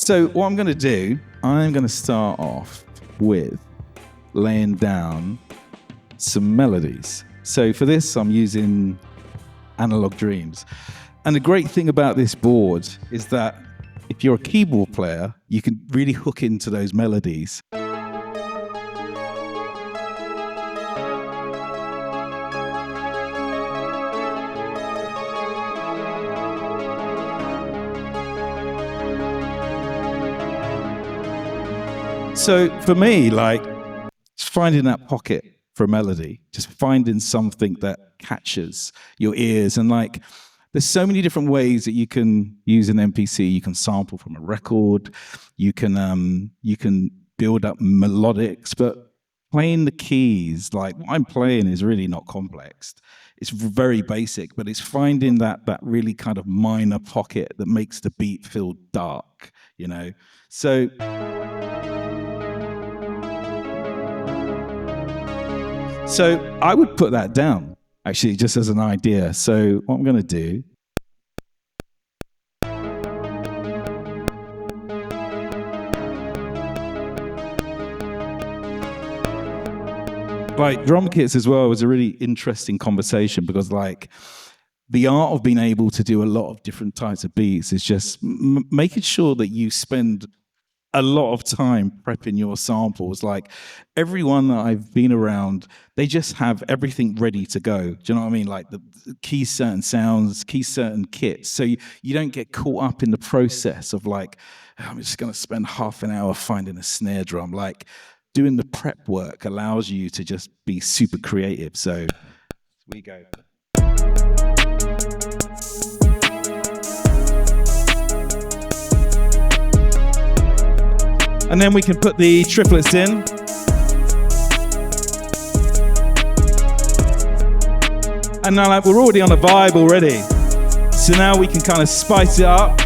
So what I'm going to do, I'm going to start off with laying down some melodies. So for this, I'm using Analog Dreams. And the great thing about this board is that if you're a keyboard player, you can really hook into those melodies. So for me, like, finding that pocket for a melody, just finding something that catches your ears. And like, there's so many different ways that you can use an MPC. You can sample from a record, you can build up melodics, but playing the keys, like what I'm playing is really not complex. It's very basic, but it's finding that really kind of minor pocket that makes the beat feel dark, you know? So I would put that down, actually, just as an idea. So what I'm going to do, like drum kits as well was a really interesting conversation, because like the art of being able to do a lot of different types of beats is just making sure that you spend a lot of time prepping your samples. Like everyone that I've been around, they just have everything ready to go. Do you know what I mean? Like the key certain sounds, key certain kits. So you don't get caught up in the process of like, I'm just going to spend half an hour finding a snare drum. Like doing the prep work allows you to just be super creative. So we go. And then we can put the triplets in. And now like, we're already on a vibe already. So now we can kind of spice it up.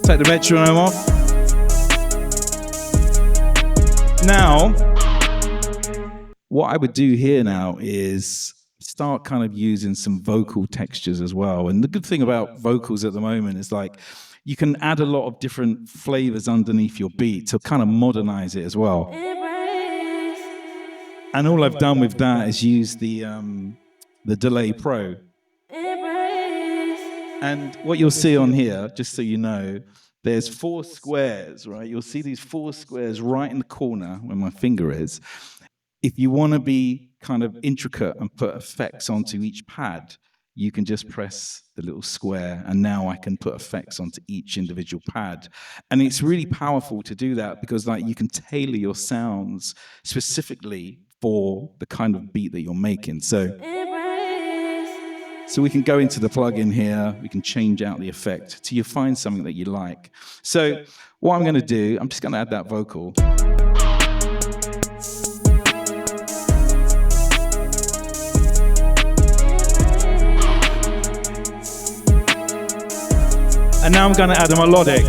Take the metronome off. Now, what I would do here now is start kind of using some vocal textures as well. And the good thing about vocals at the moment is like you can add a lot of different flavors underneath your beat to kind of modernize it as well. And all I've done with that is use the Delay Pro. And what you'll see on here, just so you know, there's 4 squares, right? You'll see these 4 squares right in the corner where my finger is. If you want to be kind of intricate and put effects onto each pad, you can just press the little square, and now I can put effects onto each individual pad. And it's really powerful to do that because like you can tailor your sounds specifically for the kind of beat that you're making. So we can go into the plugin here, we can change out the effect till you find something that you like. So what I'm going to do, I'm just going to add that vocal. And now I'm going to add a melodic.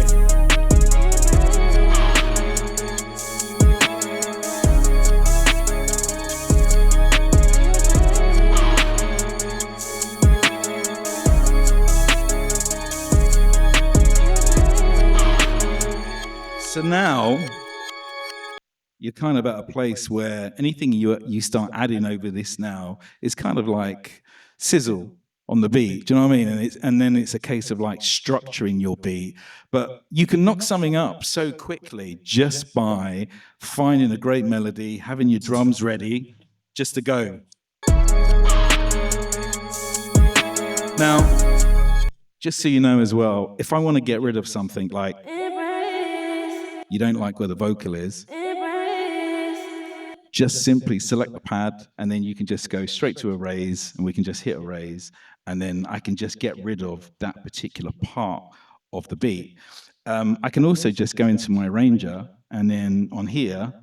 So now you're kind of at a place where anything you start adding over this now is kind of like sizzle on the beat, do you know what I mean? And then it's a case of like structuring your beat. But you can knock something up so quickly just by finding a great melody, having your drums ready, just to go. Now, just so you know as well, if I want to get rid of something like you don't like where the vocal is, just simply select the pad and then you can just go straight to erase, and we can just hit erase, and then I can just get rid of that particular part of the beat. I can also just go into my arranger, and then on here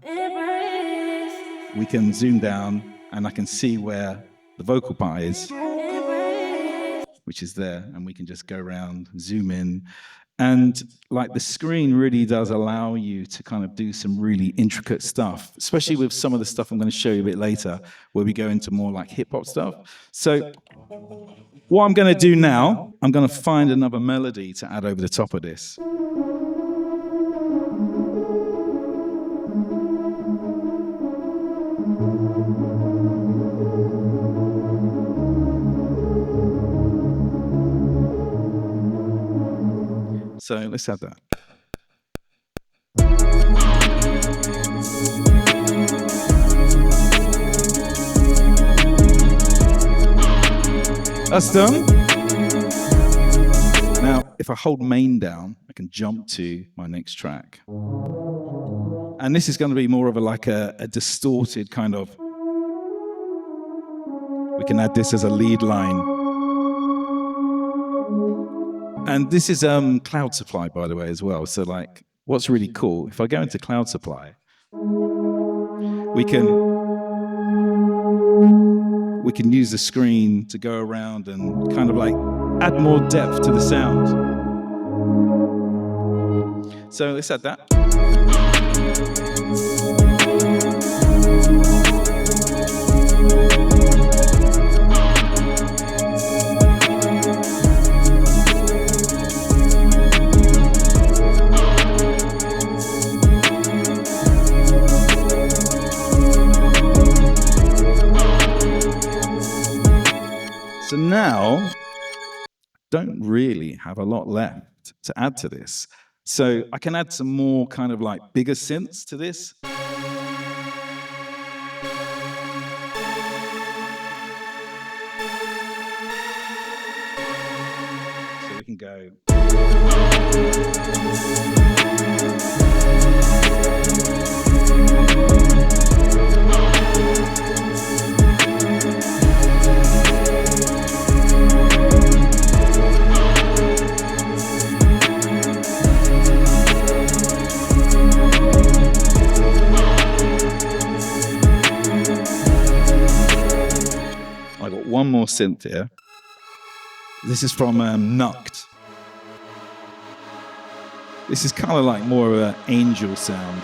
we can zoom down and I can see where the vocal part is, which is there, and we can just go around, zoom in, And like the screen really does allow you to kind of do some really intricate stuff, especially with some of the stuff I'm going to show you a bit later, where we go into more like hip hop stuff. So what I'm going to do now, I'm going to find another melody to add over the top of this. So let's add that. That's done. Now, if I hold main down, I can jump to my next track. And this is going to be more of a distorted kind of, we can add this as a lead line. And this is Cloud Supply, by the way, as well. So like, what's really cool, if I go into Cloud Supply, we can use the screen to go around and kind of like add more depth to the sound. So let's add that. So now, don't really have a lot left to add to this. So I can add some more kind of like bigger synths to this. So we can go. One more synth here. This is from Nucked. This is kind of like more of an angel sound.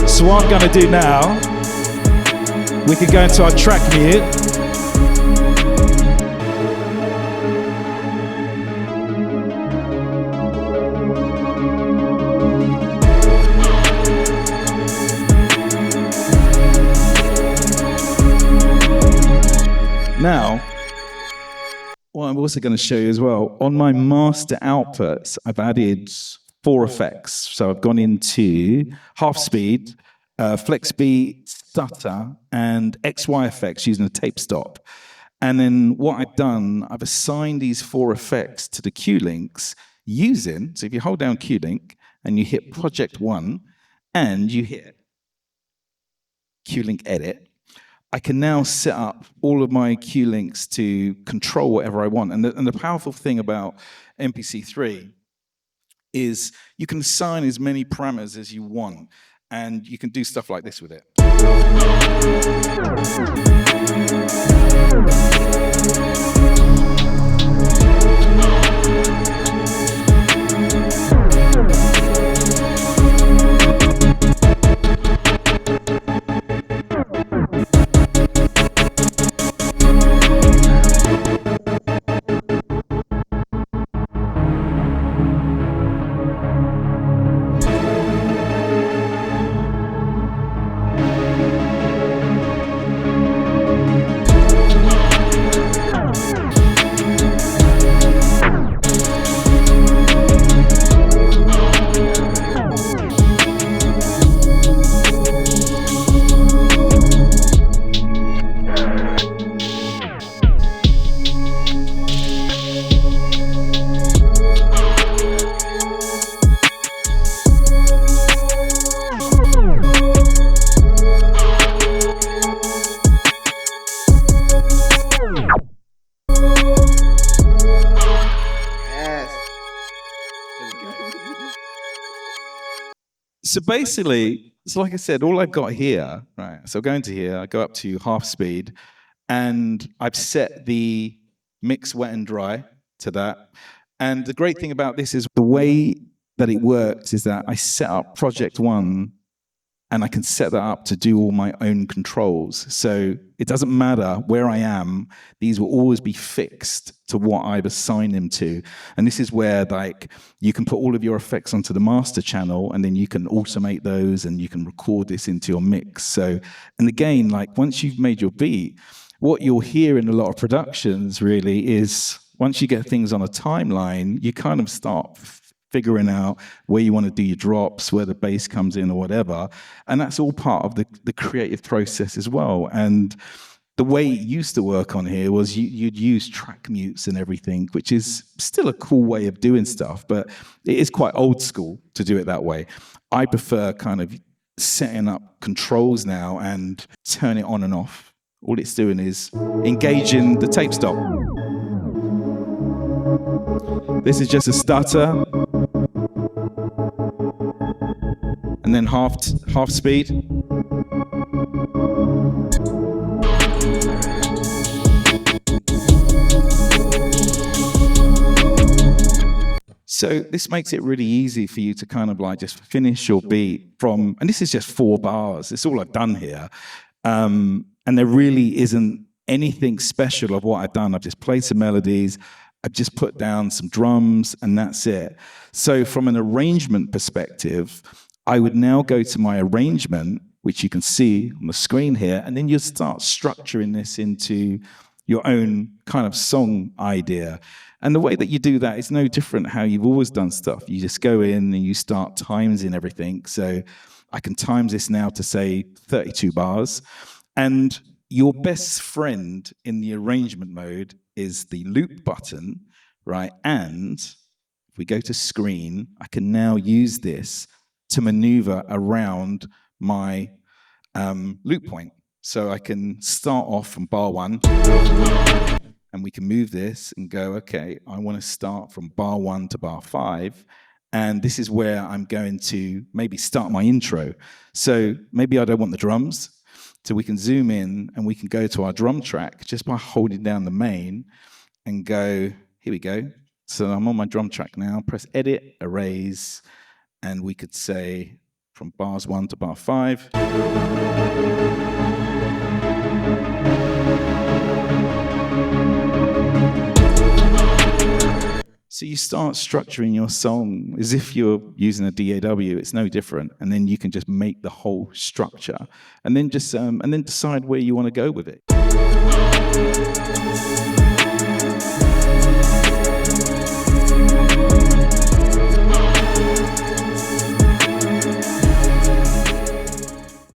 So what I'm going to do now, we can go into our track mute. Now, what I'm also going to show you as well, on my master outputs, I've added 4 effects. So I've gone into half speed, flex beat, stutter, and XY effects using a tape stop. And then what I've done, I've assigned these 4 effects to the Q links using, so if you hold down Q link and you hit Project 1 and you hit Q link edit, I can now set up all of my Q links to control whatever I want. And the powerful thing about MPC3 is you can assign as many parameters as you want, and you can do stuff like this with it. So basically, so like I said, all I've got here, right? So I go into here, I go up to half speed, and I've set the mix wet and dry to that. And the great thing about this is the way that it works is that I set up project one and I can set that up to do all my own controls. So it doesn't matter where I am, these will always be fixed to what I've assigned them to. And this is where like you can put all of your effects onto the master channel, and then you can automate those and you can record this into your mix. So, and again, like once you've made your beat, what you'll hear in a lot of productions really is once you get things on a timeline, you kind of start figuring out where you want to do your drops, where the bass comes in or whatever. And that's all part of the creative process as well. And the way it used to work on here was you'd use track mutes and everything, which is still a cool way of doing stuff, but it is quite old school to do it that way. I prefer kind of setting up controls now and turn it on and off. All it's doing is engaging the tape stop. This is just a stutter. And then half speed. So this makes it really easy for you to kind of like just finish your beat from, and this is just 4 bars. It's all I've done here. And there really isn't anything special of what I've done. I've just played some melodies. I've just put down some drums and that's it. So from an arrangement perspective, I would now go to my arrangement, which you can see on the screen here, and then you start structuring this into your own kind of song idea. And the way that you do that is no different how you've always done stuff. You just go in and you start timesing everything. So I can times this now to say 32 bars. And your best friend in the arrangement mode is the loop button, right? And if we go to screen, I can now use this to maneuver around my loop point. So I can start off from bar 1 and we can move this and go, okay, I want to start from bar 1 to bar 5. And this is where I'm going to maybe start my intro. So maybe I don't want the drums. So we can zoom in and we can go to our drum track just by holding down the main and go, here we go. So I'm on my drum track now, press edit, erase, and we could say from bars 1 to bar 5. So you start structuring your song as if you're using a DAW. It's no different, and then you can just make the whole structure, and then just and then decide where you want to go with it.